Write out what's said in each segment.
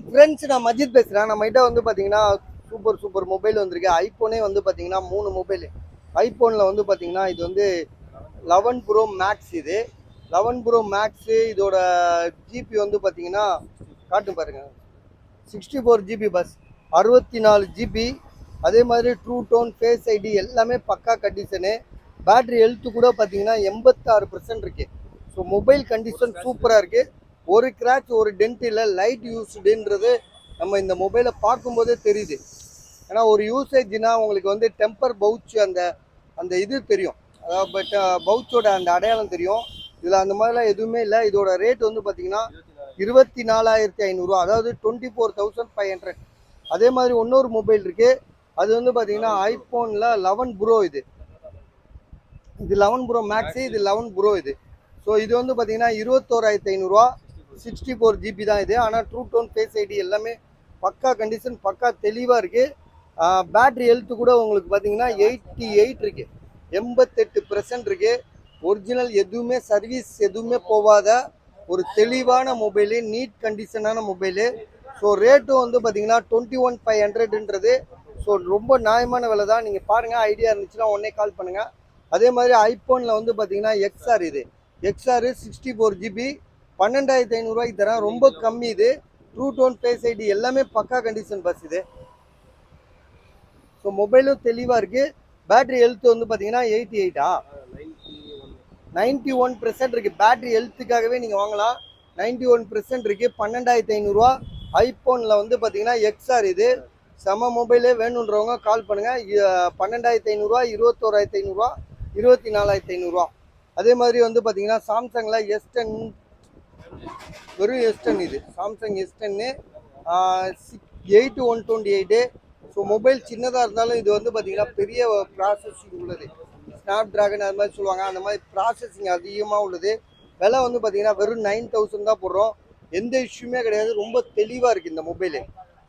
Friends, நான் மஜித் பேசுகிறேன். நம்மகிட்ட வந்து பார்த்தீங்கன்னா சூப்பர் மொபைல் வந்திருக்கு. ஐஃபோனே வந்து பார்த்தீங்கன்னா 3 மொபைல். ஐஃபோனில் வந்து பார்த்தீங்கன்னா இது வந்து 11 ப்ரோ மேக்ஸ். இது 11 ப்ரோ மேக்ஸு. இதோட ஜிபி வந்து பார்த்தீங்கன்னா காட்டு பாருங்க, 64 ஜிபி பஸ், 64 ஜிபி. அதே மாதிரி ட்ரூ டோன், ஃபேஸ் ஐடி எல்லாமே பக்கா கண்டிஷனு. பேட்ரி ஹெல்த்து கூட பார்த்தீங்கன்னா 86% இருக்குது. ஸோ மொபைல் கண்டிஷன் சூப்பராக இருக்குது. ஒரு கிராச், ஒரு டென்ட் இல்லை. லைட் யூஸ்டுன்றது நம்ம இந்த மொபைலை பார்க்கும்போதே தெரியுது. ஏன்னா ஒரு யூசேஜ்னா உங்களுக்கு வந்து டெம்பர் பவுச் அந்த அந்த இது தெரியும், அதாவது பட் பவுச்சோட அந்த அடையாளம் தெரியும். இதில் அந்த மாதிரிலாம் எதுவுமே இல்லை. இதோட ரேட் வந்து பார்த்தீங்கன்னா 24,500, அதாவது 24,500. அதே மாதிரி இன்னொரு மொபைல் இருக்குது. அது வந்து பார்த்தீங்கன்னா ஐஃபோனில் 11 ப்ரோ. இது 11 ப்ரோ மேக்ஸு, இது 11 ப்ரோ. இது ஸோ இது வந்து பார்த்தீங்கன்னா 21,500, 64 ஜிபி தான் இது. ஆனால் ட்ரூ டோன், ஃபேஸ் ஐடி எல்லாமே பக்கா கண்டிஷன், பக்கா தெளிவாக இருக்குது. பேட்ரி ஹெல்த்து கூட உங்களுக்கு பார்த்தீங்கன்னா 88 இருக்குது, 88% இருக்குது. ஒரிஜினல், எதுவுமே சர்வீஸ் எதுவுமே போகாத ஒரு தெளிவான மொபைலு, நீட் கண்டிஷனான மொபைலு. ஸோ ரேட்டும் வந்து பார்த்தீங்கன்னா 21,500ன்றது ஸோ ரொம்ப நியாயமான விலை தான். நீங்கள் பாருங்கள், ஐடியா இருந்துச்சுன்னா உடனே கால் பண்ணுங்கள். அதே மாதிரி ஐஃபோனில் வந்து பார்த்தீங்கன்னா எக்ஸ்ஆர், இது எக்ஸ்ஆர் 64 ஜிபி 12,500 தரேன். ரொம்ப கம்மி இது. ட்ரூ டோன், ஃபேஸ் ஐடி எல்லாமே பக்கா கண்டிஷன் பஸ் இது. ஸோ மொபைலும் தெளிவாக இருக்குது. பேட்ரி ஹெல்த் வந்து பார்த்தீங்கன்னா 91% இருக்குது. பேட்ரி ஹெல்த்துக்காகவே நீங்கள் வாங்கலாம். 91% இருக்குது. 12,500. ஐஃபோனில் வந்து பார்த்தீங்கன்னா எக்ஸ்ஆர், இது செம மொபைலே. வேணுன்றவங்க கால் பண்ணுங்கள். 12,500, 21,500, 24,500. அதே மாதிரி வந்து பார்த்தீங்கன்னா சாம்சங்கில் S10, வெறும் S10. இது சாம்சங் S10 8128. ஸோ மொபைல் சின்னதாக இருந்தாலும் இது வந்து பார்த்தீங்கன்னா பெரிய ப்ராசஸிங் உள்ளது. ஸ்னாப் ட்ராகன் அது மாதிரி சொல்லுவாங்க, அந்த மாதிரி ப்ராசஸிங் அதிகமாக உள்ளது. விலை வந்து பார்த்தீங்கன்னா வெறும் 9,000 தான் போடுறோம். எந்த இஷ்யூமே கிடையாது. ரொம்ப தெளிவாக இருக்குது இந்த மொபைலு.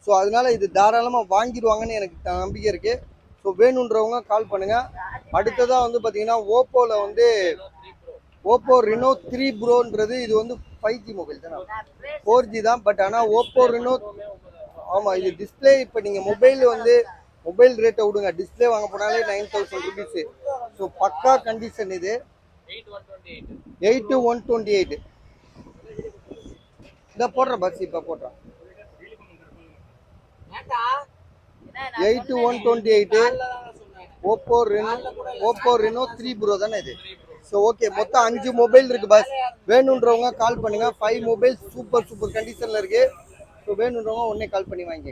ஸோ அதனால் இது தாராளமாக வாங்கிடுவாங்கன்னு எனக்கு நம்பிக்கை இருக்குது. ஸோ வேணுன்றவங்க கால் பண்ணுங்கள். அடுத்ததாக வந்து பார்த்தீங்கன்னா ஓப்போவில் வந்து ஓப்போ ரெனோ 3 ப்ரோன்றது இது வந்து 5G மொபைல் தான், 4G தான். பட் ஆனால் ஓப்போ ரெனோ, ஆமாம், இது டிஸ்பிளே. இப்போ நீங்கள் மொபைல் ரேட்டை விடுங்க, டிஸ்பிளே வாங்க போனாலே 9,000 ருபீஸு. ஸோ பக்கா கண்டிஷன் இது. 8128 இதை போடுறேன் பஸ், இப்போ போடுறேன். 8128 ஓப்போ ரெனோ 3 ப்ரோ தானே இது. ஸோ ஓகே, மொத்தம் 5 மொபைல் இருக்குது பஸ். வேணுன்றவங்க கால் பண்ணுங்கள். 5 மொபைல் சூப்பர் கண்டிஷனில் இருக்குது. ஸோ வேணுன்றவங்க உடனே கால் பண்ணி வாங்கி.